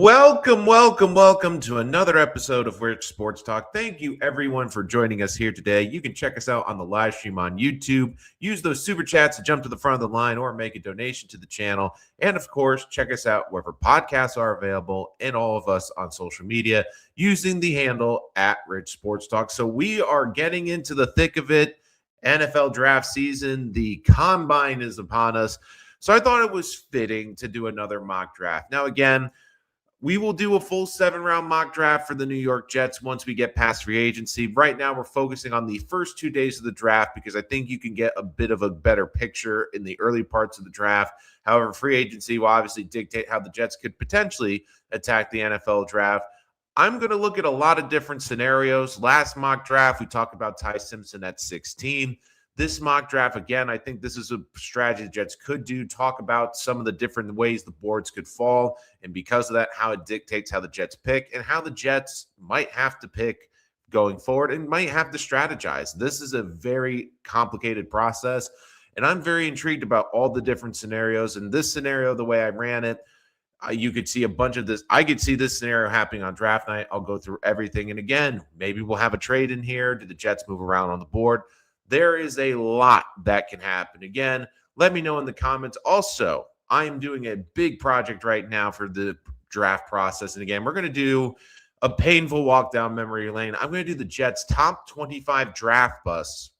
Welcome to another episode of Weird Sports Talk. Thank you, everyone, for joining us here today. You can check us out on the live stream on YouTube. Use those super chats to jump to the front of the line or make a donation to the channel. And, of course, check us out wherever podcasts are available and all of us on social media using the handle @Rich Sports Talk. So we are getting into the thick of it. NFL draft season. The combine is upon us. So I thought it was fitting to do another mock draft. Now, again, we will do a full 7-round mock draft for the New York Jets once we get past free agency. Right now, we're focusing on the first 2 days of the draft because I think you can get a bit of a better picture in the early parts of the draft. However, free agency will obviously dictate how the Jets could potentially attack the NFL draft. I'm going to look at a lot of different scenarios. Last mock draft, we talked about Ty Simpson at 16. This mock draft, again, I think this is a strategy the Jets could do, talk about some of the different ways the boards could fall, and because of that, how it dictates how the Jets pick and how the Jets might have to pick going forward and might have to strategize. This is a very complicated process, and I'm very intrigued about all the different scenarios. In this scenario, the way I ran it, you could see a bunch of this. I could see this scenario happening on draft night. I'll go through everything, and again, maybe we'll have a trade in here. Do the Jets move around on the board? There is a lot that can happen. Again, let me know in the comments. Also, I am doing a big project right now for the draft process. And again, we're going to do a painful walk down memory lane. I'm going to do the Jets' top 25 draft busts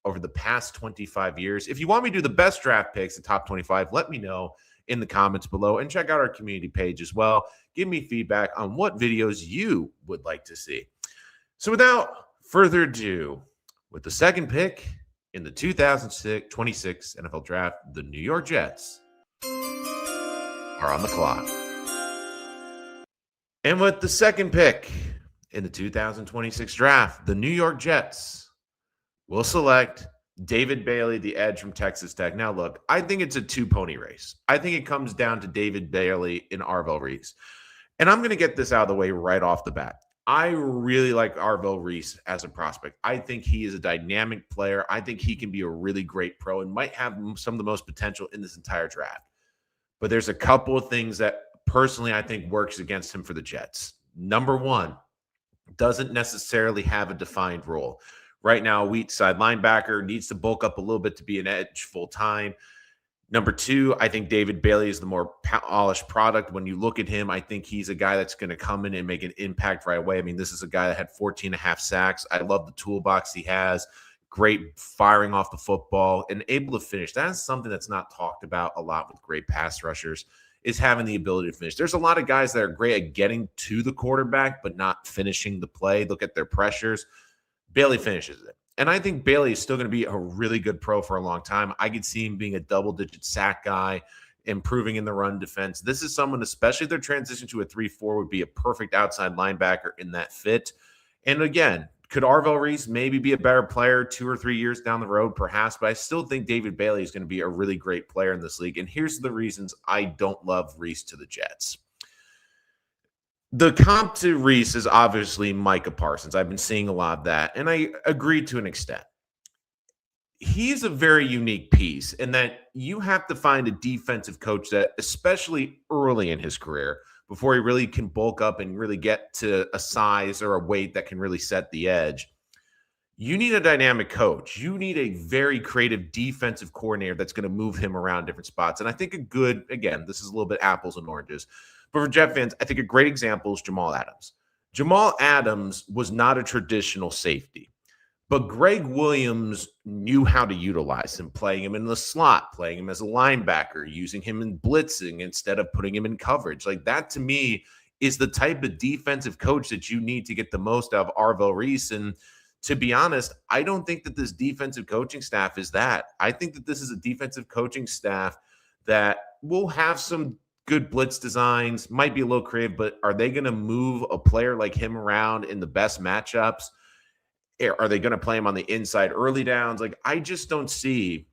over the past 25 years. If you want me to do the best draft picks, the top 25, let me know in the comments below. And check out our community page as well. Give me feedback on what videos you would like to see. So without further ado, with the second pick in the 2026 NFL Draft, the New York Jets are on the clock. And with the second pick in the 2026 Draft, the New York Jets will select David Bailey, the edge from Texas Tech. Now, look, I think it's a two-pony race. I think it comes down to David Bailey and Arvell Reese. And I'm going to get this out of the way right off the bat. I really like Arvell Reese as a prospect. I think he is a dynamic player. I think he can be a really great pro and might have some of the most potential in this entire draft. But there's a couple of things that personally I think works against him for the Jets. Number one, doesn't necessarily have a defined role. Right now, a weak side linebacker, needs to bulk up a little bit to be an edge full time. Number two, I think David Bailey is the more polished product. When you look at him, I think he's a guy that's going to come in and make an impact right away. I mean, this is a guy that had 14.5 sacks. I love the toolbox he has. Great firing off the football and able to finish. That's something that's not talked about a lot with great pass rushers, is having the ability to finish. There's a lot of guys that are great at getting to the quarterback but not finishing the play. Look at their pressures. Bailey finishes it. And I think Bailey is still going to be a really good pro for a long time. I could see him being a double-digit sack guy, improving in the run defense. This is someone, especially if they're transition to a 3-4, would be a perfect outside linebacker in that fit. And again, could Arvell Reese maybe be a better player 2 or 3 years down the road? Perhaps, but I still think David Bailey is going to be a really great player in this league. And here's the reasons I don't love Reese to the Jets. The comp to Reese is obviously Micah Parsons. I've been seeing a lot of that, and I agree to an extent. He's a very unique piece in that you have to find a defensive coach that, especially early in his career, before he really can bulk up and really get to a size or a weight that can really set the edge, you need a dynamic coach. You need a very creative defensive coordinator that's going to move him around different spots. And I think again, this is a little bit apples and oranges. But for Jet fans, I think a great example is Jamal Adams. Jamal Adams was not a traditional safety, but Greg Williams knew how to utilize him, playing him in the slot, playing him as a linebacker, using him in blitzing instead of putting him in coverage. Like that, to me, is the type of defensive coach that you need to get the most out of Arvell Reese. And to be honest, I don't think that this defensive coaching staff is that. I think that this is a defensive coaching staff that will have some good blitz designs, might be a little creative, but are they going to move a player like him around in the best matchups? Are they going to play him on the inside early downs? Like, I just don't see,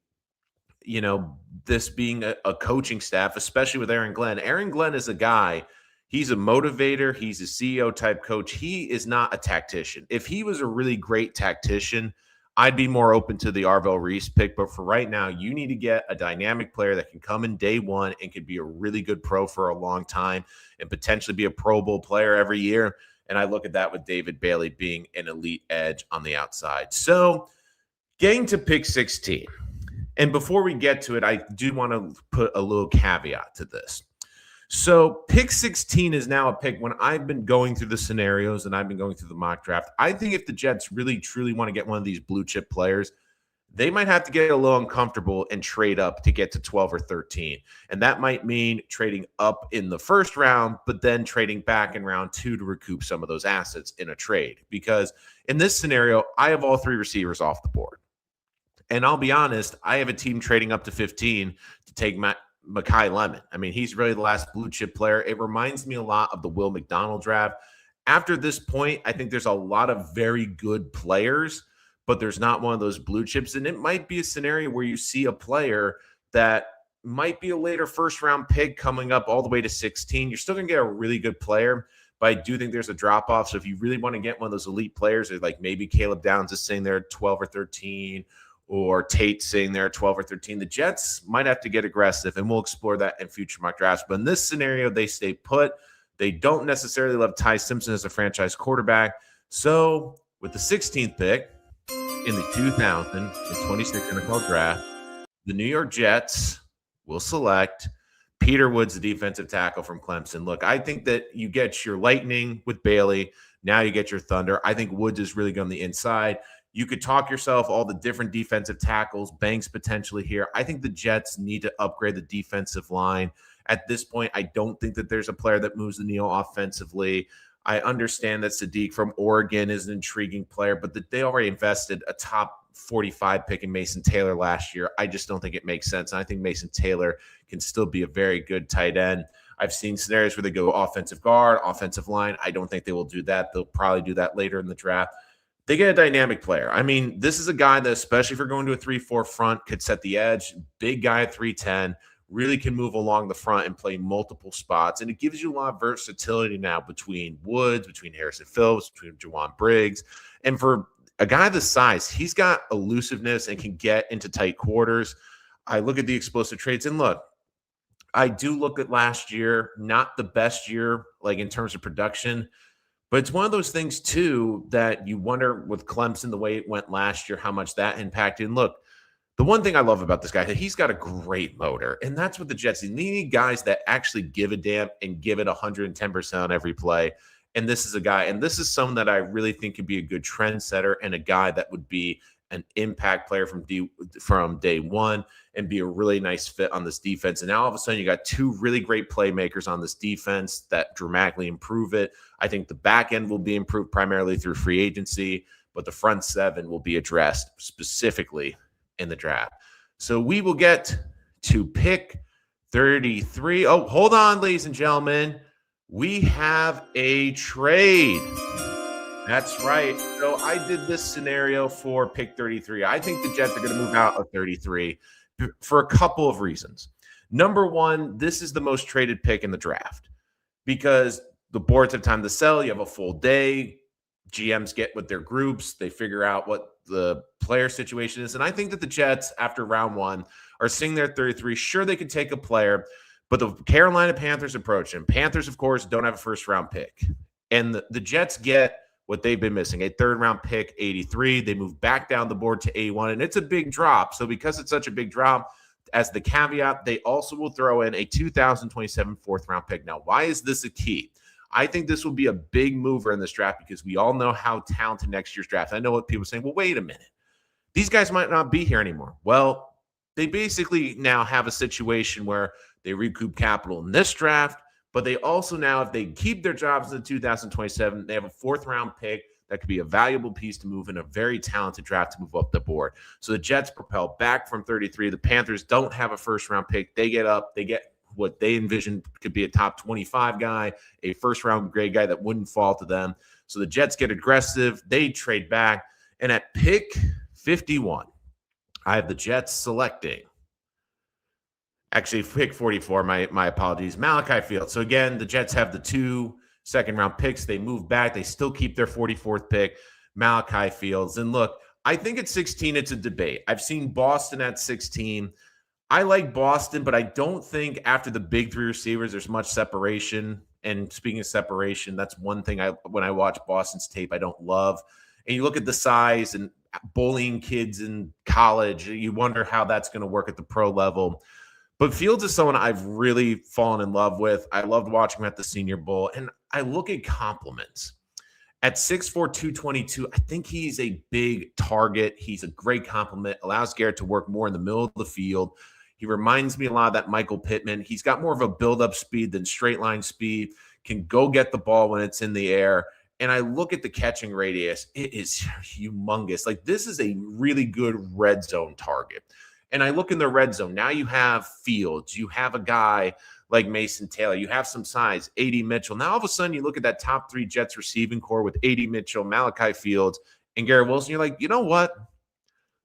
this being a coaching staff, especially with Aaron Glenn. Aaron Glenn is a guy, he's a motivator. He's a CEO type coach. He is not a tactician. If he was a really great tactician, I'd be more open to the Arvell Reese pick. But for right now, you need to get a dynamic player that can come in day one and can be a really good pro for a long time and potentially be a Pro Bowl player every year. And I look at that with David Bailey being an elite edge on the outside. So getting to pick 16. And before we get to it, I do want to put a little caveat to this. So pick 16 is now a pick. When I've been going through the scenarios and I've been going through the mock draft, I think if the Jets really, truly want to get one of these blue chip players, they might have to get a little uncomfortable and trade up to get to 12 or 13. And that might mean trading up in the first round, but then trading back in round 2 to recoup some of those assets in a trade. Because in this scenario, I have all 3 receivers off the board. And I'll be honest, I have a team trading up to 15 to take Mekhi Lemon. I mean, he's really the last blue chip player. It reminds me a lot of the Will McDonald draft. After this point, I think there's a lot of very good players, but there's not one of those blue chips. And it might be a scenario where you see a player that might be a later first round pick coming up all the way to 16. You're still going to get a really good player, but I do think there's a drop off. So if you really want to get one of those elite players, like maybe Caleb Downs is sitting there at 12 or 13, or Tate sitting there at 12 or 13, the Jets might have to get aggressive, and we'll explore that in future mock drafts. But in this scenario, they stay put. They don't necessarily love Ty Simpson as a franchise quarterback. So with the 16th pick in the 2026 NFL Draft, the New York Jets will select Peter Woods, the defensive tackle from Clemson. Look, I think that you get your Lightning with Bailey. Now you get your Thunder. I think Woods is really good on the inside. You could talk yourself all the different defensive tackles, Banks potentially here. I think the Jets need to upgrade the defensive line. At this point, I don't think that there's a player that moves the needle offensively. I understand that Sadiq from Oregon is an intriguing player, but they already invested a top 45 pick in Mason Taylor last year. I just don't think it makes sense. And I think Mason Taylor can still be a very good tight end. I've seen scenarios where they go offensive guard, offensive line. I don't think they will do that. They'll probably do that later in the draft. They get a dynamic player. I mean, this is a guy that, especially if you're going to a 3-4 front, could set the edge. Big guy at 310, really can move along the front and play multiple spots. And it gives you a lot of versatility now between Woods, between Harrison Phillips, between Jawan Briggs. And for a guy this size, he's got elusiveness and can get into tight quarters. I look at the explosive traits, and look, I do look at last year, not the best year, like in terms of production, but it's one of those things, too, that you wonder with Clemson, the way it went last year, how much that impacted. And look, the one thing I love about this guy, he's got a great motor. And that's what the Jets need. They need guys that actually give a damn and give it 110% on every play. And this is a guy, and this is someone that I really think could be a good trendsetter and a guy that would be an impact player from day one and be a really nice fit on this defense. And now all of a sudden you got 2 really great playmakers on this defense that dramatically improve it. I think the back end will be improved primarily through free agency, but the front 7 will be addressed specifically in the draft. So we will get to pick 33. Oh, hold on, ladies and gentlemen. We have a trade. That's right. So I did this scenario for pick 33. I think the Jets are going to move out of 33 for a couple of reasons. Number one, this is the most traded pick in the draft because the boards have time to sell. You have a full day. GMs get with their groups. They figure out what the player situation is. And I think that the Jets, after round 1, are seeing their 33. Sure, they could take a player, but the Carolina Panthers approach him. Panthers, of course, don't have a first-round pick. And the Jets get what they've been missing, a third-round pick, 83. They move back down the board to 81, and it's a big drop. So because it's such a big drop, as the caveat, they also will throw in a 2027 fourth-round pick. Now, why is this a key? I think this will be a big mover in this draft because we all know how talented next year's draft. I know what people are saying, well, wait a minute. These guys might not be here anymore. Well, they basically now have a situation where they recoup capital in this draft, but they also now, if they keep their jobs in 2027, they have a fourth-round pick that could be a valuable piece to move in a very talented draft to move up the board. So the Jets propel back from 33. The Panthers don't have a first-round pick. They get up. They get what they envision could be a top 25 guy, a first-round grade guy that wouldn't fall to them. So the Jets get aggressive. They trade back. And at pick 51, I have the Jets selecting. Actually, pick 44, my apologies, Malachi Fields. So again, the Jets have the 2 second-round picks. They move back. They still keep their 44th pick, Malachi Fields. And look, I think at 16, it's a debate. I've seen Boston at 16. I like Boston, but I don't think after the big three receivers, there's much separation. And speaking of separation, that's one thing when I watch Boston's tape, I don't love. And you look at the size and bullying kids in college, you wonder how that's going to work at the pro level. But Fields is someone I've really fallen in love with. I loved watching him at the Senior Bowl. And I look at compliments. At 6'4", 222, I think he's a big target. He's a great compliment, allows Garrett to work more in the middle of the field. He reminds me a lot of that Michael Pittman. He's got more of a build-up speed than straight line speed, can go get the ball when it's in the air. And I look at the catching radius. It is humongous. Like, this is a really good red zone target. And I look in the red zone. Now you have Fields. You have a guy like Mason Taylor. You have some size, A.D. Mitchell. Now all of a sudden you look at that top three Jets receiving core with A.D. Mitchell, Malachi Fields, and Garrett Wilson. You're like, you know what?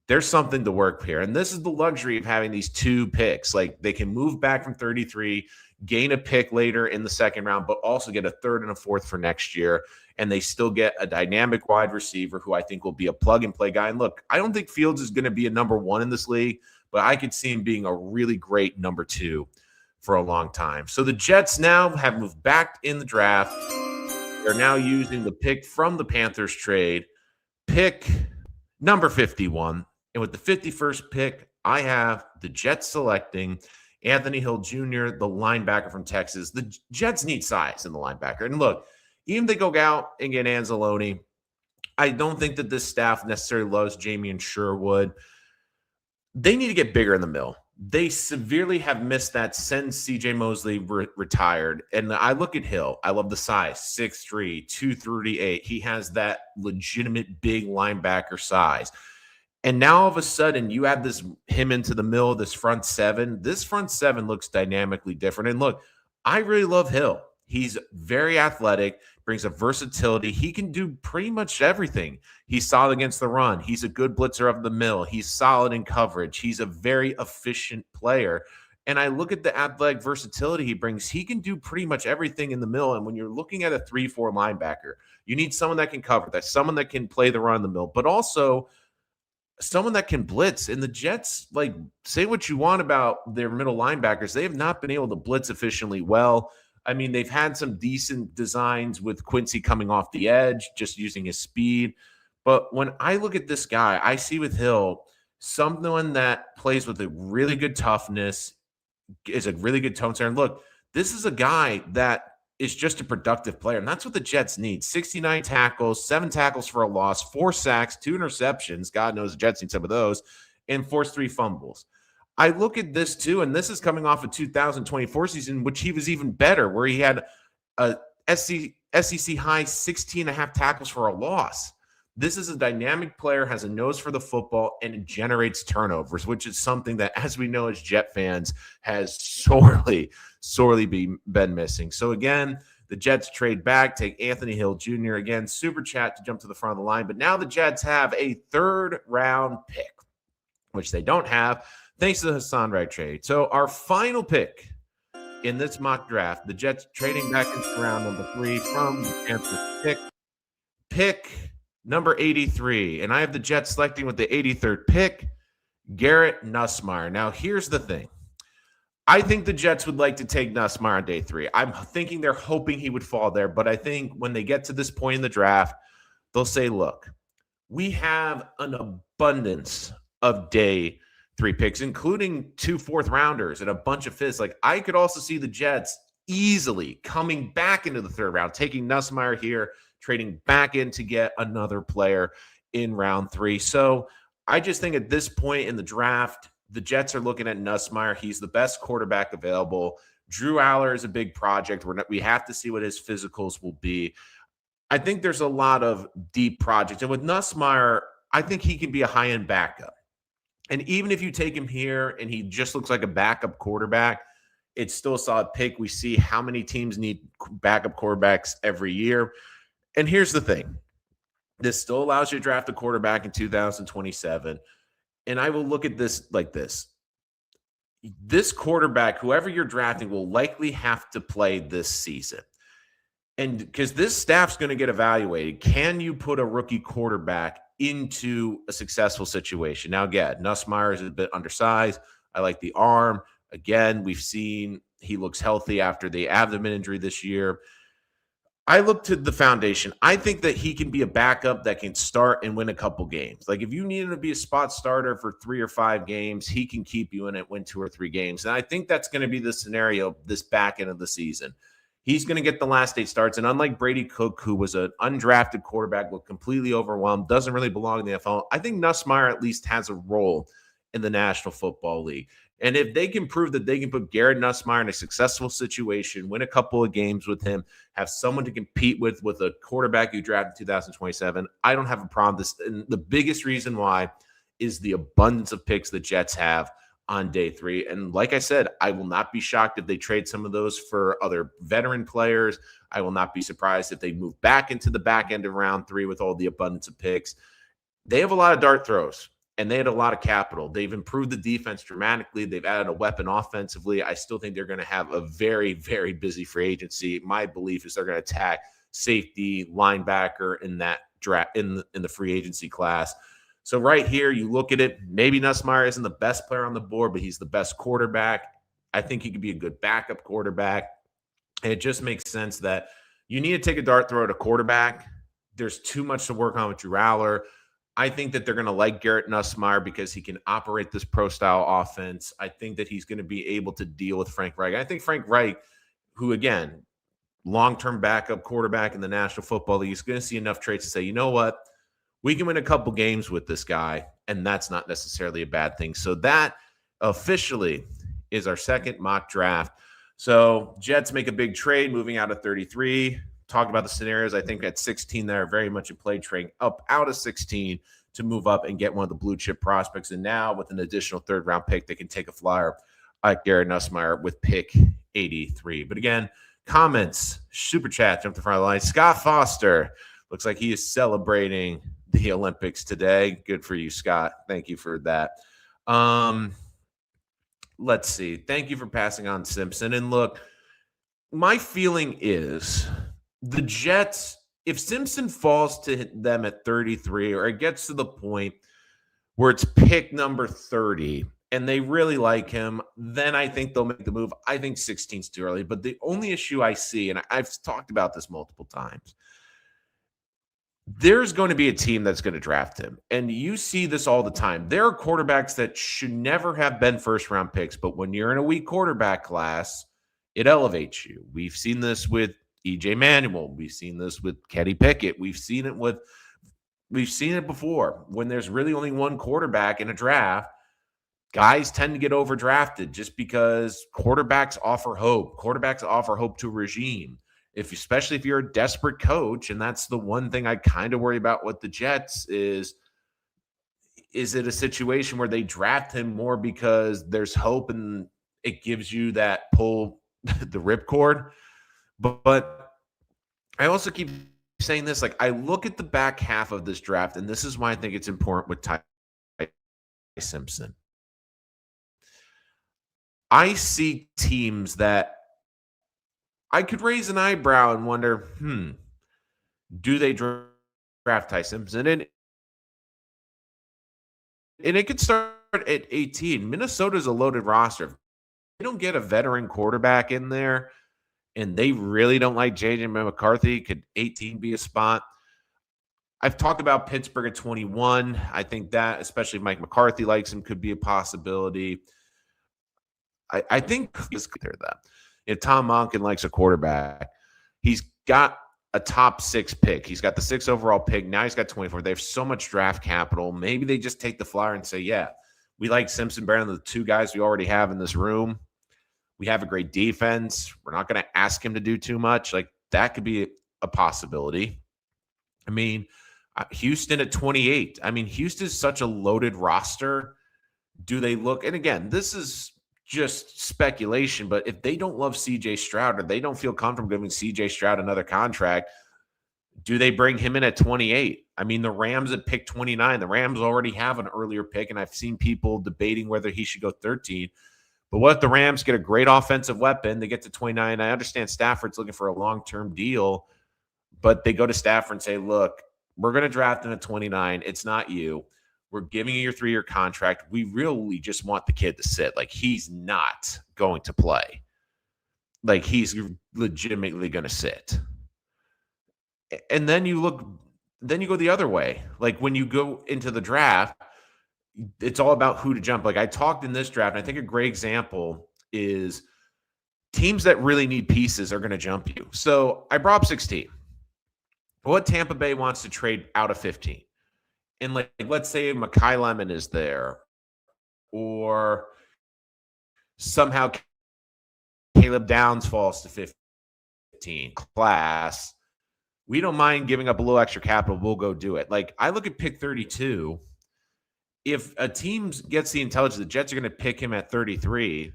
There's something to work here. And this is the luxury of having these two picks. Like, they can move back from 33, gain a pick later in the second round, but also get a third and a fourth for next year. And they still get a dynamic wide receiver who I think will be a plug-and-play guy. And look, I don't think Fields is going to be a number one in this league, but I could see him being a really great number two for a long time. So the Jets now have moved back in the draft. They're now using the pick from the Panthers trade, pick number 51. And with the 51st pick, I have the Jets selecting Anthony Hill Jr., the linebacker from Texas. The Jets need size in the linebacker. And look, even if they go out and get Anzalone, I don't think that this staff necessarily loves Jamie and Sherwood. They need to get bigger in the middle. They severely have missed that since C.J. Mosley retired. And I look at Hill. I love the size, 6'3", 238. He has that legitimate big linebacker size. And now all of a sudden you add him into the middle of this front seven. This front seven looks dynamically different. And look, I really love Hill. He's very athletic, brings a versatility. He can do pretty much everything. He's solid against the run. He's a good blitzer of the middle. He's solid in coverage. He's a very efficient player. And I look at the athletic versatility he brings. He can do pretty much everything in the middle. And when you're looking at a 3-4 linebacker, you need someone that can cover that, someone that can play the run in the middle, but also someone that can blitz. And the Jets, like, say what you want about their middle linebackers, they have not been able to blitz efficiently well. I mean, they've had some decent designs with Quincy coming off the edge, just using his speed. But when I look at this guy, I see with Hill someone that plays with a really good toughness, is a really good tone setter. And look, this is a guy that is just a productive player. And that's what the Jets need. 69 tackles, 7 tackles for a loss, 4 sacks, 2 interceptions. God knows the Jets need some of those, and forced 3 fumbles. I look at this too, and this is coming off a 2024 season, which he was even better, where he had a SEC high 16.5 tackles for a loss. This is a dynamic player, has a nose for the football, and it generates turnovers, which is something that, as we know as Jet fans, has sorely been missing. So again, the Jets trade back, take Anthony Hill Jr. Again, super chat to jump to the front of the line. But now the Jets have a 3rd-round pick, which they don't have, thanks to the Hassan Wright trade. So our final pick in this mock draft, the Jets trading back into round number 3 from the Panthers pick number 83. And I have the Jets selecting with the 83rd pick, Garrett Nussmeier. Now, here's the thing. I think the Jets would like to take Nussmeier on day 3. I'm thinking they're hoping he would fall there. But I think when they get to this point in the draft, they'll say, look, we have an abundance of day 3 picks, including 2 4th-rounders and a bunch of 5ths. Like, I could also see the Jets easily coming back into the 3rd round, taking Nussmeier here, trading back in to get another player in round 3. So I just think at this point in the draft, the Jets are looking at Nussmeier. He's the best quarterback available. Drew Aller is a big project. We have to see what his physicals will be. I think there's a lot of deep projects. And with Nussmeier, I think he can be a high-end backup. And even if you take him here and he just looks like a backup quarterback, it's still a solid pick. We see how many teams need backup quarterbacks every year. And here's the thing. This still allows you to draft a quarterback in 2027. And I will look at this like this. This quarterback, whoever you're drafting, will likely have to play this season. And because this staff's going to get evaluated, can you put a rookie quarterback into a successful situation. Now, again, Nussmeier is a bit undersized. I like the arm. Again, we've seen he looks healthy after the abdomen injury this year. I look to the foundation. I think that he can be a backup that can start and win a couple games. Like if you need him to be a spot starter for 3 or 5 games, he can keep you in it, win 2 or 3 games. And I think that's going to be the scenario this back end of the season. He's going to get the last 8 starts. And unlike Brady Cook, who was an undrafted quarterback, looked completely overwhelmed, doesn't really belong in the NFL, I think Nussmeier at least has a role in the National Football League. And if they can prove that they can put Garrett Nussmeier in a successful situation, win a couple of games with him, have someone to compete with a quarterback you draft in 2027, I don't have a problem with this. And the biggest reason why is the abundance of picks the Jets have on day 3. And like I said, I will not be shocked if they trade some of those for other veteran players. I will not be surprised if they move back into the back end of round 3 with all the abundance of picks. They have a lot of dart throws. And they had a lot of capital. They've improved the defense dramatically. They've added a weapon offensively. I still think they're going to have a very, very busy free agency. My belief is they're going to attack safety, linebacker in that draft in the free agency class. So right here, you look at it. Maybe Nussmeier isn't the best player on the board, but he's the best quarterback. I think he could be a good backup quarterback. And it just makes sense that you need to take a dart throw at a quarterback. There's too much to work on with Drew Aller. I think that they're going to like Garrett Nussmeier because he can operate this pro-style offense. I think that he's going to be able to deal with Frank Reich. I think Frank Reich, who, again, long-term backup quarterback in the National Football League, is going to see enough traits to say, you know what, we can win a couple games with this guy, and that's not necessarily a bad thing. So that officially is our second mock draft. So Jets make a big trade, moving out of 33. Talk about the scenarios. I think at 16, they're very much in play, trading up out of 16 to move up and get one of the blue chip prospects. And now with an additional 3rd round pick, they can take a flyer like Garrett Nussmeier with pick 83. But again, comments, super chat, jump to the front of the line. Scott Foster looks like he is celebrating the Olympics today. Good for you, Scott. Thank you for that. Let's see. Thank you for passing on Simpson. And look, my feeling is the Jets, if Simpson falls to them at 33 or it gets to the point where it's pick number 30 and they really like him, then I think they'll make the move. I think 16 is too early. But the only issue I see, and I've talked about this multiple times, there's going to be a team that's going to draft him. And you see this all the time. There are quarterbacks that should never have been first-round picks, but when you're in a weak quarterback class, it elevates you. We've seen this with EJ Manuel. We've seen this with Kenny Pickett. We've seen it before. When there's really only one quarterback in a draft, guys tend to get overdrafted just because quarterbacks offer hope. Quarterbacks offer hope to a regime. Especially if you're a desperate coach, and that's the one thing I kind of worry about with the Jets is it a situation where they draft him more because there's hope and it gives you that pull the ripcord? But I also keep saying this, like I look at the back half of this draft, and this is why I think it's important with Ty Simpson. I see teams that I could raise an eyebrow and wonder, do they draft Ty Simpson? And it could start at 18. Minnesota's a loaded roster. If they don't get a veteran quarterback in there, and they really don't like J.J. McCarthy, could 18 be a spot? I've talked about Pittsburgh at 21. I think that, especially if Mike McCarthy likes him, could be a possibility. I think it's clear that if Tom Monken likes a quarterback, he's got a top 6 pick. He's got the 6th overall pick. Now he's got 24. They have so much draft capital. Maybe they just take the flyer and say, yeah, we like Simpson better than the 2 guys we already have in this room. We have a great defense. We're not going to ask him to do too much. Like that could be a possibility. I mean, Houston at 28. I mean, Houston's such a loaded roster. Do they look? And again, this is just speculation, but if they don't love CJ Stroud or they don't feel comfortable giving CJ Stroud another contract, do they bring him in at 28? I mean, the Rams at pick 29. The Rams already have an earlier pick, and I've seen people debating whether he should go 13. But what if the Rams get a great offensive weapon? They get to 29. I understand Stafford's looking for a long-term deal, but they go to Stafford and say, look, We're going to draft him at 29. It's not you. We're giving you your 3-year contract. We really just want the kid to sit. Like, he's not going to play. Like, he's legitimately going to sit. And then you go the other way. Like, when you go into the draft, it's all about who to jump. Like, I talked in this draft, and I think a great example is teams that really need pieces are going to jump you. So I brought up 16. What Tampa Bay wants to trade out of 15? And like let's say Mekhi Lemon is there, or somehow Caleb Downs falls to 15 class. We don't mind giving up a little extra capital. We'll go do it. Like, I look at pick 32. If a team gets the intelligence, the Jets are going to pick him at 33.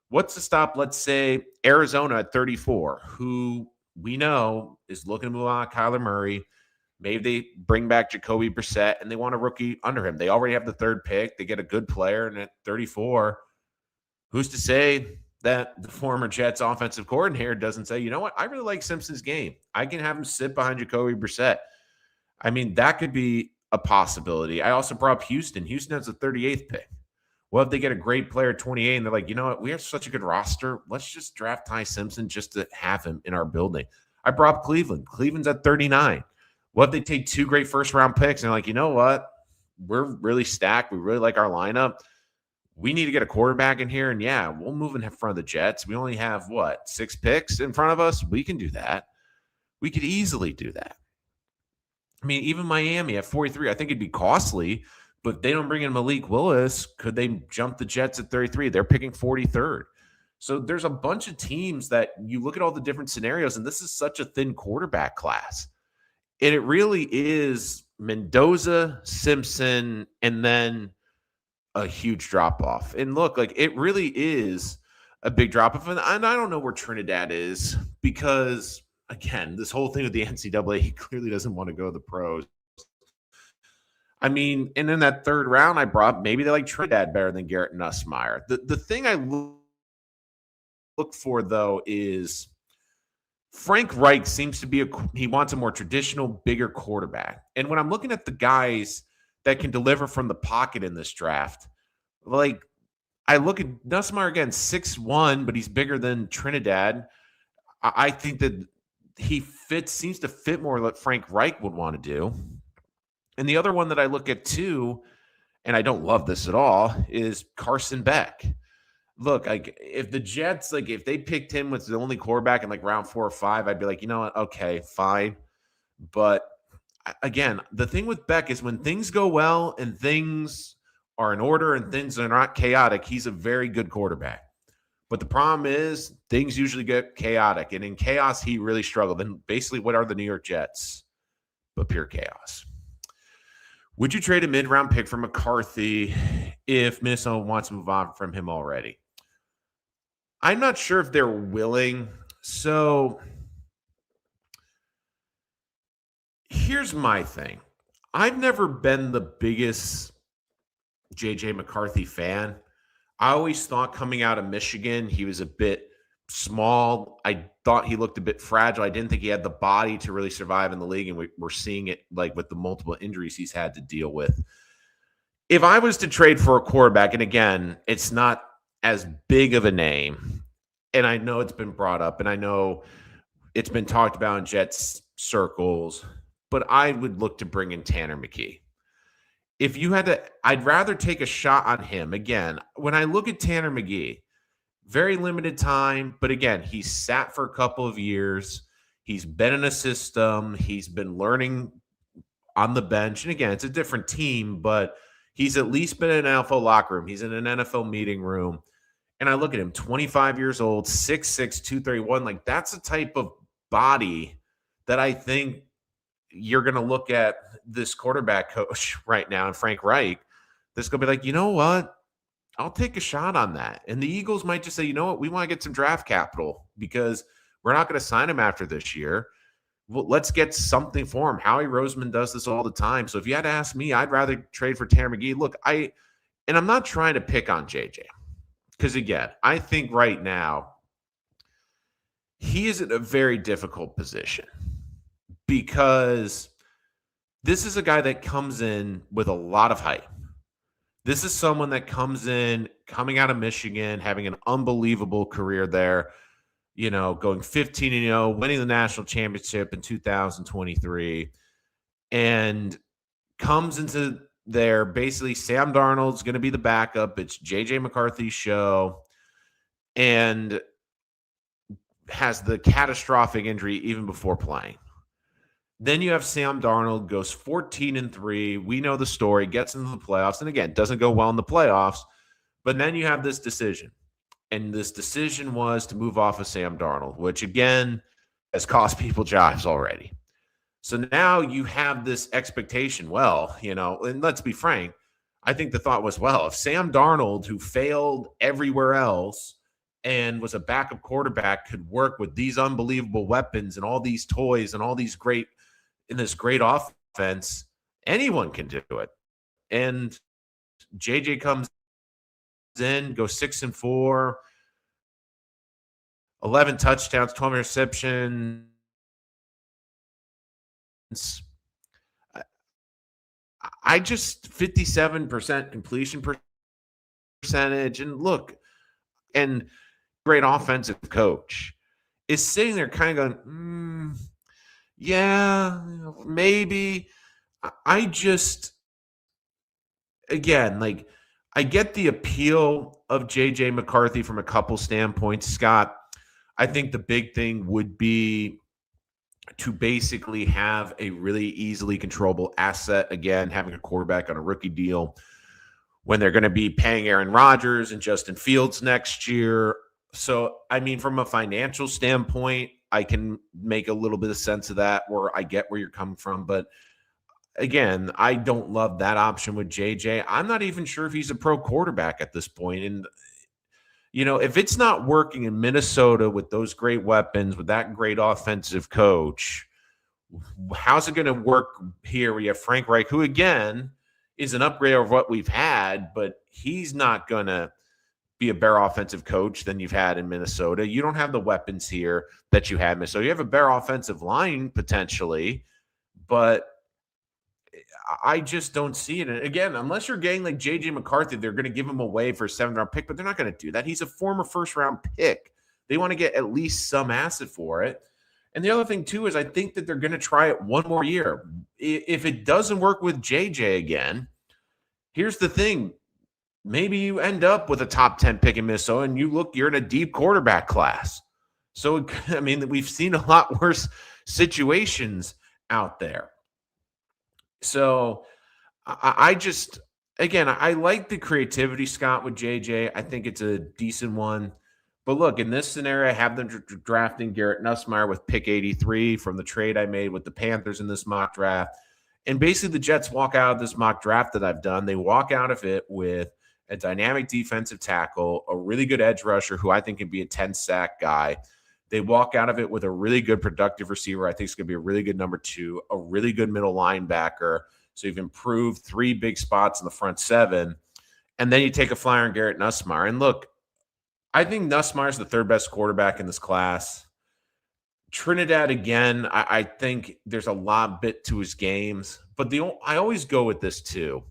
What's to stop, let's say, Arizona at 34, who we know is looking to move on Kyler Murray. Maybe they bring back Jacoby Brissett and they want a rookie under him. They already have the 3rd pick. They get a good player. And at 34, who's to say that the former Jets offensive coordinator doesn't say, you know what, I really like Simpson's game. I can have him sit behind Jacoby Brissett. I mean, that could be a possibility. I also brought up Houston. Houston has the 38th pick. Well, if they get a great player at 28 and they're like, you know what, we have such a good roster, let's just draft Ty Simpson just to have him in our building. I brought up Cleveland. Cleveland's at 39. What if they take 2 great first-round picks and they're like, you know what, we're really stacked. We really like our lineup. We need to get a quarterback in here. And, yeah, we'll move in front of the Jets. We only have, 6 picks in front of us? We can do that. We could easily do that. I mean, even Miami at 43, I think it'd be costly. But if they don't bring in Malik Willis, could they jump the Jets at 33? They're picking 43rd. So there's a bunch of teams that you look at all the different scenarios, and this is such a thin quarterback class. And it really is Mendoza, Simpson, and then a huge drop-off. And look, like, it really is a big drop-off. And I don't know where Trinidad is because, again, this whole thing with the NCAA, he clearly doesn't want to go to the pros. I mean, and in that 3rd round, I brought maybe they like Trinidad better than Garrett Nussmeier. The thing I look for, though, is Frank Reich seems to be he wants a more traditional, bigger quarterback. And when I'm looking at the guys that can deliver from the pocket in this draft, like, I look at Nussmeier again, 6'1", but he's bigger than Trinidad. I think that he seems to fit more what Frank Reich would want to do. And the other one that I look at too, and I don't love this at all, is Carson Beck. Look, like, if the Jets, like, if they picked him with the only quarterback in like round 4 or 5, I'd be like, you know what? Okay, fine. But again, the thing with Beck is when things go well and things are in order and things are not chaotic, he's a very good quarterback. But the problem is things usually get chaotic. And in chaos, he really struggled. And basically, what are the New York Jets? But pure chaos. Would you trade a mid-round pick for McCarthy if Minnesota wants to move on from him already? I'm not sure if they're willing. So here's my thing. I've never been the biggest J.J. McCarthy fan. I always thought coming out of Michigan, he was a bit small. I thought he looked a bit fragile. I didn't think he had the body to really survive in the league, and we're seeing it like with the multiple injuries he's had to deal with. If I was to trade for a quarterback, and again, it's not as big of a name, and I know it's been brought up, and I know it's been talked about in Jets circles, but I would look to bring in Tanner McKee. If you had to, I'd rather take a shot on him. Again, when I look at Tanner McKee, very limited time, but again, he's sat for a couple of years. He's been in a system. He's been learning on the bench. And again, it's a different team, but he's at least been in an NFL locker room. He's in an NFL meeting room. And I look at him, 25 years old, 6'6", 231. Like, that's the type of body that I think you're going to look at this quarterback coach right now, and Frank Reich, that's going to be like, you know what? I'll take a shot on that. And the Eagles might just say, you know what? We want to get some draft capital because we're not going to sign him after this year. Well, let's get something for him. Howie Roseman does this all the time. So if you had to ask me, I'd rather trade for Tanner McKee. Look, I'm not trying to pick on JJ because, again, I think right now he is in a very difficult position because this is a guy that comes in with a lot of hype. This is someone that comes in coming out of Michigan, having an unbelievable career there, going 15-0, winning the national championship in 2023, and comes into there basically Sam Darnold's going to be the backup. It's JJ McCarthy's show, and has the catastrophic injury even before playing. Then you have Sam Darnold goes 14-3. We know the story, gets into the playoffs, and again, doesn't go well in the playoffs. But then you have this decision. And this decision was to move off of Sam Darnold, which again has cost people jobs already. So now you have this expectation. Well, and let's be frank, I think the thought was, well, if Sam Darnold, who failed everywhere else and was a backup quarterback, could work with these unbelievable weapons and all these toys and all these great offense, anyone can do it. And JJ comes in, goes 6-4, 11 touchdowns, 12 interceptions. I just 57% completion percentage. And look, and great offensive coach is sitting there kind of going, yeah, maybe. I just, again, I get the appeal of JJ McCarthy from a couple standpoints, Scott. I think the big thing would be to basically have a really easily controllable asset, again, having a quarterback on a rookie deal when they're going to be paying Aaron Rodgers and Justin Fields next year. So, I mean, from a financial standpoint, I can make a little bit of sense of that, where I get where you're coming from. But again, I don't love that option with JJ. I'm not even sure if he's a pro quarterback at this point. And, if it's not working in Minnesota with those great weapons, with that great offensive coach, how's it going to work here? We have Frank Reich, who, again, is an upgrade of what we've had, but he's not going to be a better offensive coach than you've had in Minnesota. You don't have the weapons here that you had in Minnesota. You have a better offensive line potentially, but I just don't see it. And again, unless you're getting like JJ McCarthy, they're going to give him away for a 7th-round pick, but they're not going to do that. He's a former 1st-round pick. They want to get at least some asset for it. And the other thing, too, is I think that they're going to try it one more year. If it doesn't work with JJ again, here's the thing. Maybe you end up with a top 10 pick in Minnesota and you're in a deep quarterback class. So, I mean, we've seen a lot worse situations out there. So I just, again, I like the creativity, Scott, with JJ. I think it's a decent one. But look, in this scenario, I have them drafting Garrett Nussmeier with pick 83 from the trade I made with the Panthers in this mock draft. And basically the Jets walk out of this mock draft that I've done. They walk out of it with a dynamic defensive tackle, a really good edge rusher who I think can be a 10-sack guy. They walk out of it with a really good productive receiver. I think it's going to be a really good number 2, a really good middle linebacker. So you've improved 3 big spots in the front 7. And then you take a flyer on Garrett Nussmeier. And look, I think Nussmeier's the 3rd best quarterback in this class. Trinidad, again, I think there's a lot bit to his games. But I always go with this too.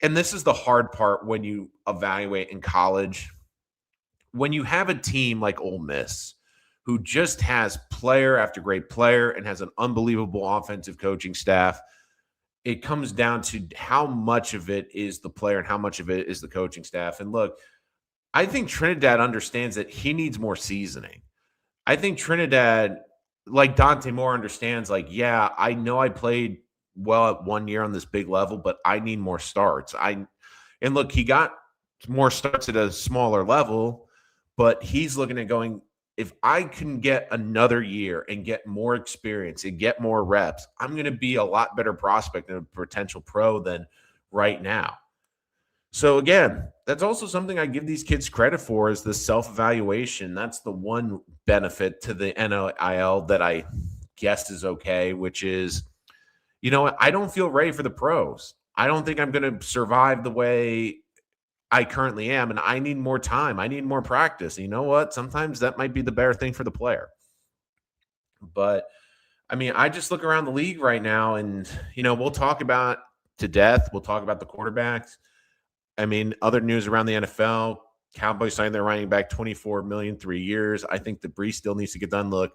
And this is the hard part when you evaluate in college. When you have a team like Ole Miss, who just has player after great player and has an unbelievable offensive coaching staff, it comes down to how much of it is the player and how much of it is the coaching staff. And look, I think Trinidad understands that he needs more seasoning. I think Trinidad, like Dante Moore, understands, yeah, I know I played well at 1 year on this big level, but I need more starts. And look, he got more starts at a smaller level, but he's looking at going, if I can get another year and get more experience and get more reps, I'm going to be a lot better prospect and a potential pro than right now. So again, that's also something I give these kids credit for, is the self-evaluation. That's the one benefit to the NIL that I guess is okay, which is, I don't feel ready for the pros. I don't think I'm going to survive the way I currently am, and I need more time. I need more practice. And you know what? Sometimes that might be the better thing for the player. But I mean, I just look around the league right now and, we'll talk about to death. We'll talk about the quarterbacks. I mean, other news around the NFL, Cowboys signed their running back 24 million, 3 years. I think the Brees still needs to get done. Look,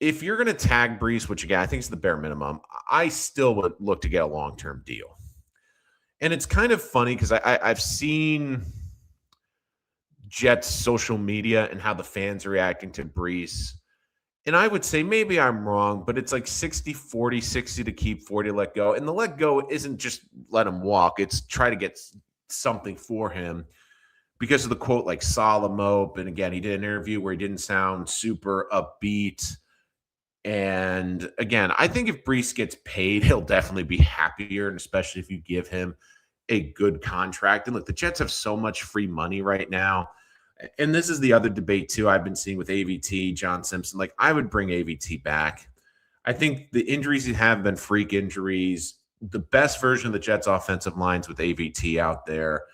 if you're going to tag Brees, which again, I think is the bare minimum, I still would look to get a long-term deal. And it's kind of funny because I've seen Jets social media and how the fans are reacting to Brees. And I would say maybe I'm wrong, but it's like 60-40, 60 to keep, 40 to let go. And the let go isn't just let him walk. It's try to get something for him because of the quote like Solomope. And again, he did an interview where he didn't sound super upbeat. And again, I think if Brees gets paid, he'll definitely be happier, and especially if you give him a good contract. And look, the Jets have so much free money right now. And this is the other debate, too, I've been seeing with AVT, John Simpson. Like, I would bring AVT back. I think the injuries he have been freak injuries. The best version of the Jets' offensive lines with AVT out there.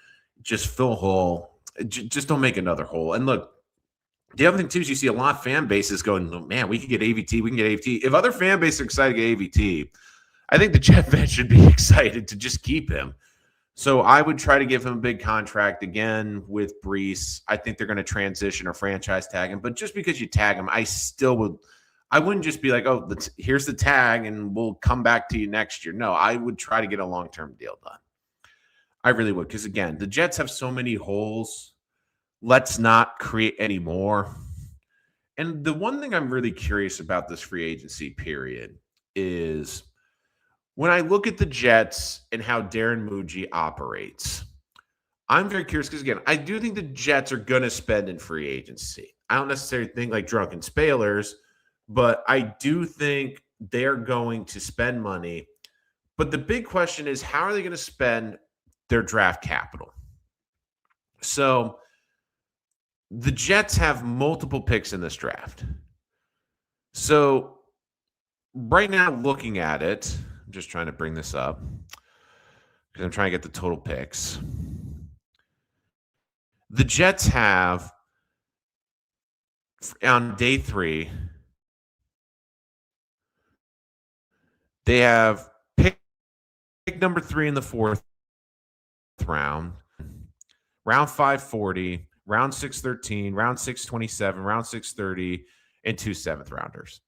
Just fill a hole. Just don't make another hole. And look, the other thing, too, is you see a lot of fan bases going, oh, man, we can get AVT. We can get AVT. If other fan bases are excited to get AVT, I think the Jet fans should be excited to just keep him. So I would try to give him a big contract again with Brees. I think they're going to transition or franchise tag him. But just because you tag him, I wouldn't just be like, oh, here's the tag and we'll come back to you next year. No, I would try to get a long-term deal done. I really would. Because again, the Jets have so many holes. Let's not create any more. And the one thing I'm really curious about this free agency period is when I look at the Jets and how Darren Muji operates, I'm very curious because, again, I do think the Jets are going to spend in free agency. I don't necessarily think like drunken spalers, but I do think they're going to spend money. But the big question is, how are they going to spend their draft capital? So the Jets have multiple picks in this draft. So right now, looking at it, I'm just trying to bring this up because I'm trying to get the total picks. The Jets have, on day 3, they have pick number 3 in the 4th round, round 540, round 613, round 627, round 630, and 2 7th-rounders.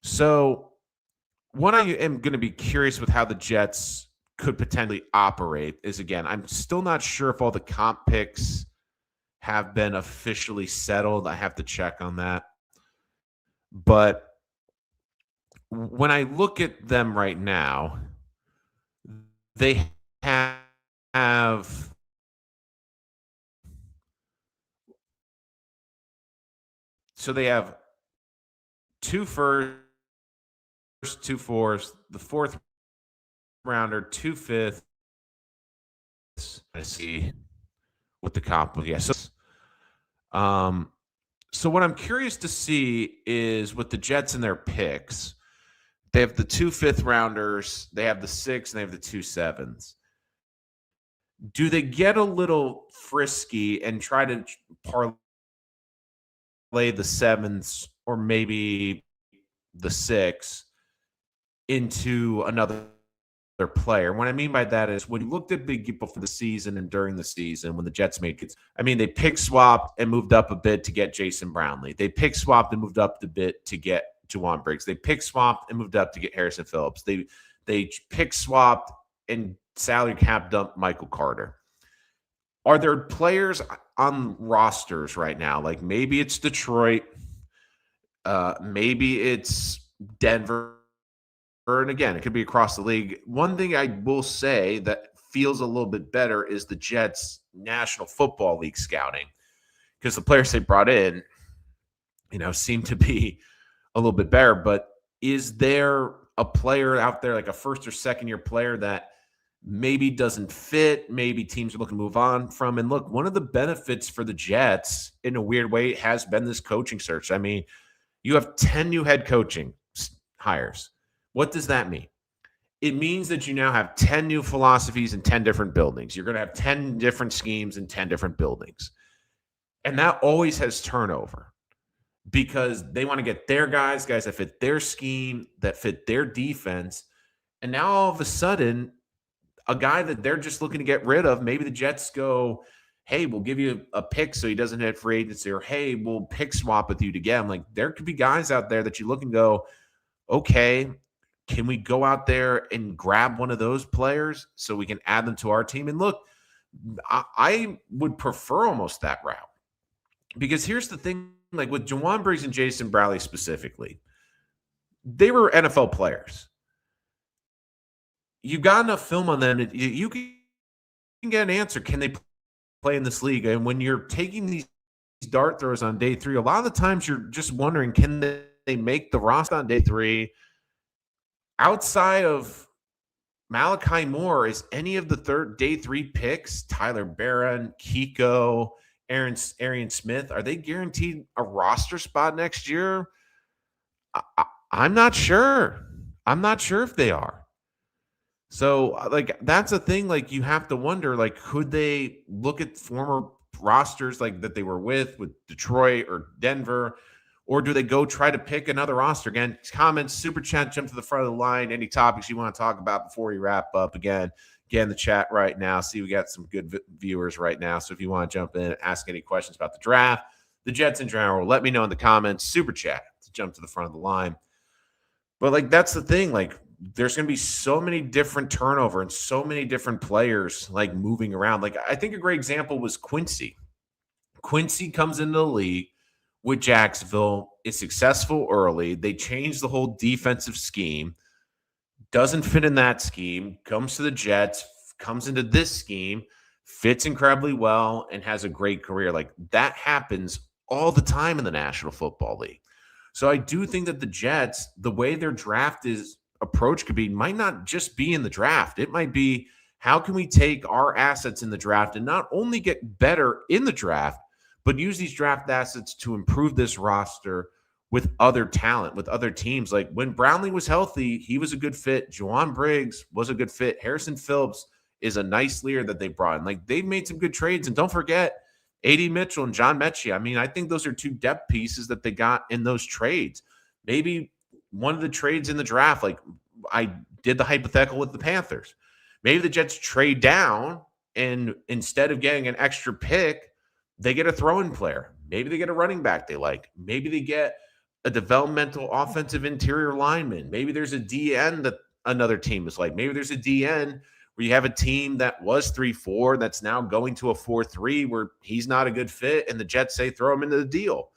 So what I am going to be curious with how the Jets could potentially operate is, again, I'm still not sure if all the comp picks have been officially settled. I have to check on that. But when I look at them right now, they have so they have 2 firsts, 2 fourths, the 4th rounder, 2 5ths. Let's see what the comp was. Yeah. So what I'm curious to see is with the Jets and their picks, they have the 2 5th-rounders, they have the 6, and they have the 2 7s. Do they get a little frisky and try to parlay the 7s or maybe the 6 into another player? What I mean by that is when you looked at Big before the season and during the season when the Jets made kids, I mean, they pick swapped and moved up a bit to get Jason Brownlee. They pick swapped and moved up a bit to get Juwan Briggs. They pick swapped and moved up to get Harrison Phillips. They pick swapped and salary cap dumped Michael Carter. Are there players on rosters right now? Like maybe it's Detroit, maybe it's Denver. And again, it could be across the league. One thing I will say that feels a little bit better is the Jets' National Football League scouting, because the players they brought in, seem to be a little bit better. But is there a player out there, like a first or second year player that maybe doesn't fit, maybe teams are looking to move on from? And look, one of the benefits for the Jets, in a weird way, has been this coaching search. I mean, you have 10 new head coaching hires. What does that mean? It means that you now have 10 new philosophies in 10 different buildings. You're going to have 10 different schemes in 10 different buildings. And that always has turnover. because they want to get their guys that fit their scheme, that fit their defense. And now all of a sudden, a guy that they're just looking to get rid of, maybe the Jets go, hey, we'll give you a pick so he doesn't hit free agency, or hey, we'll pick swap with you to get him. Like, there could be guys out there that you look and go, okay, can we go out there and grab one of those players so we can add them to our team? And look, I would prefer almost that route, because here's the thing, like with Jawan Briggs and Jason Bradley specifically, they were NFL players. You got enough film on them, you can get an answer. Can they play in this league? And when you're taking these dart throws on day 3, a lot of the times you're just wondering, can they make the roster on day 3? Outside of Malachi Moore, is any of the day 3 picks, Tyler Barron, Kiko, Arian Smith, are they guaranteed a roster spot next year? I'm not sure. I'm not sure if they are. So, like, that's a thing. Like, you have to wonder, like, could they look at former rosters like that they were with Detroit or Denver, or do they go try to pick another roster? Again, comments, super chat, jump to the front of the line. Any topics you want to talk about before we wrap up? Again, get in the chat right now. See, we got some good viewers right now. So if you want to jump in and ask any questions about the draft, the Jets in general, let me know in the comments. Super chat to jump to the front of the line. But, like, that's the thing. Like, there's going to be so many different turnover and so many different players, like, moving around. Like, I think a great example was Quincy. Quincy comes into the league with Jacksonville, is successful early. They change the whole defensive scheme, doesn't fit in that scheme, comes to the Jets, comes into this scheme, fits incredibly well, and has a great career. Like, that happens all the time in the National Football League. So I do think that the Jets, the way their draft is approach could be, might not just be in the draft. It might be, how can we take our assets in the draft and not only get better in the draft, but use these draft assets to improve this roster with other talent, with other teams. Like, when Brownlee was healthy, he was a good fit. Jawan Briggs was a good fit. Harrison Phillips is a nice leader that they brought in. Like, they've made some good trades. And don't forget, A.D. Mitchell and John Mechie. I mean, I think those are 2 depth pieces that they got in those trades. Maybe one of the trades in the draft, like I did the hypothetical with the Panthers. Maybe the Jets trade down, and instead of getting an extra pick, they get a throw-in player. Maybe they get a running back they like. Maybe they get a developmental offensive interior lineman. Maybe there's a DN that another team is like. Maybe there's a DN where you have a team that was 3-4 that's now going to a 4-3 where he's not a good fit, and the Jets say throw him into the deal.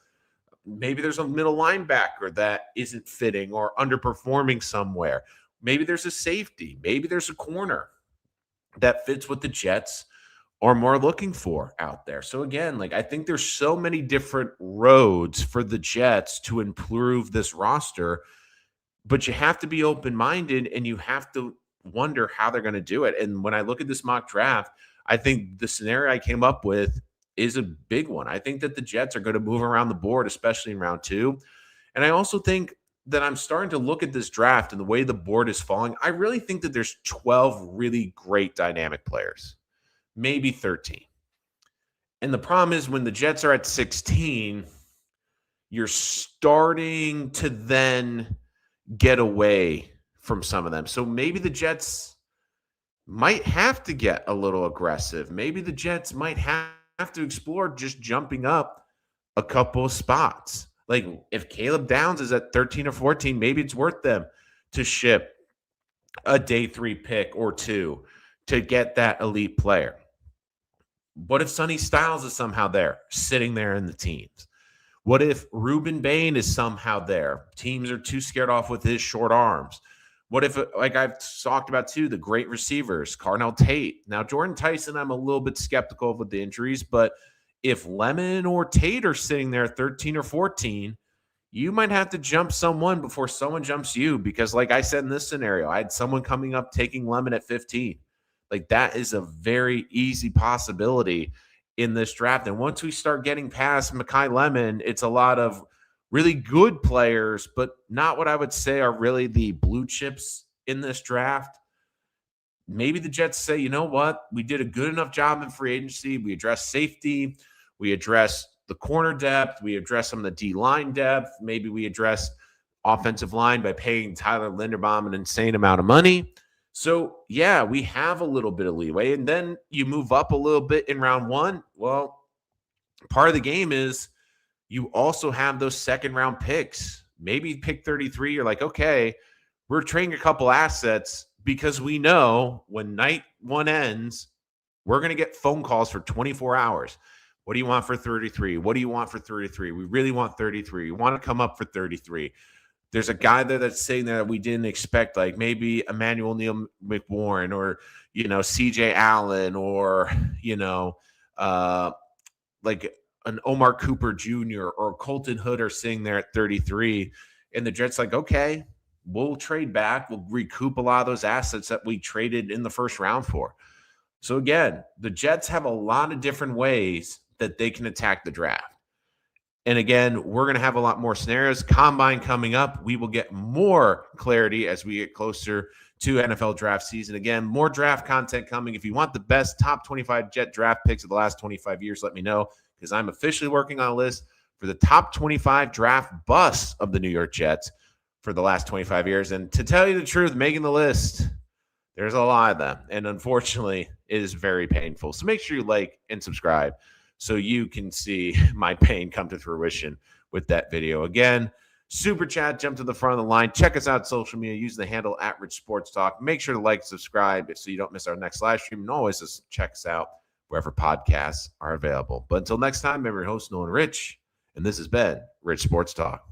Maybe there's a middle linebacker that isn't fitting or underperforming somewhere. Maybe there's a safety. Maybe there's a corner that fits what the Jets are more looking for out there. So again, like, I think there's so many different roads for the Jets to improve this roster, but you have to be open-minded and you have to wonder how they're going to do it. And when I look at this mock draft, I think the scenario I came up with is a big one. I think that the Jets are going to move around the board, especially in round 2. And I also think that I'm starting to look at this draft and the way the board is falling. I really think that there's 12 really great dynamic players, maybe 13. And the problem is, when the Jets are at 16, you're starting to then get away from some of them. So maybe the Jets might have to get a little aggressive. Maybe the Jets might have to explore just jumping up a couple of spots. Like, if Caleb Downs is at 13 or 14, maybe it's worth them to ship a day 3 pick or 2 to get that elite player. What if Sonny Styles is somehow there, sitting there in the teams? What if Ruben Bain is somehow there? Teams are too scared off with his short arms. What if, like I've talked about too, the great receivers, Carnell Tate. Now, Jordan Tyson, I'm a little bit skeptical of with the injuries, but if Lemon or Tate are sitting there 13 or 14, you might have to jump someone before someone jumps you, because like I said in this scenario, I had someone coming up taking Lemon at 15. Like, that is a very easy possibility in this draft. And once we start getting past Mekhi Lemon, it's a lot of really good players, but not what I would say are really the blue chips in this draft. Maybe the Jets say, you know what? We did a good enough job in free agency. We addressed safety. We addressed the corner depth. We address some of the D-line depth. Maybe we address offensive line by paying Tyler Linderbaum an insane amount of money. So, yeah, we have a little bit of leeway. And then you move up a little bit in round one. Well, part of the game is you also have those second-round picks. Maybe pick 33, you're like, okay, we're trading a couple assets because we know when night one ends, we're going to get phone calls for 24 hours. What do you want for 33? What do you want for 33? We really want 33. We want to come up for 33. There's a guy there that's saying that we didn't expect, like maybe Emmanuel Neal McWarren or, CJ Allen or, like an Omar Cooper Jr. or Colton Hood are sitting there at 33. And the Jets like, okay, we'll trade back. We'll recoup a lot of those assets that we traded in the first round for. So again, the Jets have a lot of different ways that they can attack the draft. And again, we're going to have a lot more scenarios. Combine coming up. We will get more clarity as we get closer to NFL draft season. Again, more draft content coming. If you want the best top 25 Jet draft picks of the last 25 years, let me know, because I'm officially working on a list for the top 25 draft busts of the New York Jets for the last 25 years. And to tell you the truth, making the list, there's a lot of them. And unfortunately, it is very painful. So make sure you like and subscribe so you can see my pain come to fruition with that video. Again, super chat, jump to the front of the line. Check us out on social media. Use the handle @RichSportsTalk. Make sure to like, subscribe so you don't miss our next live stream. And always just check us out wherever podcasts are available. But until next time, I'm your host, Nolan Rich, and this has been Rich Sports Talk.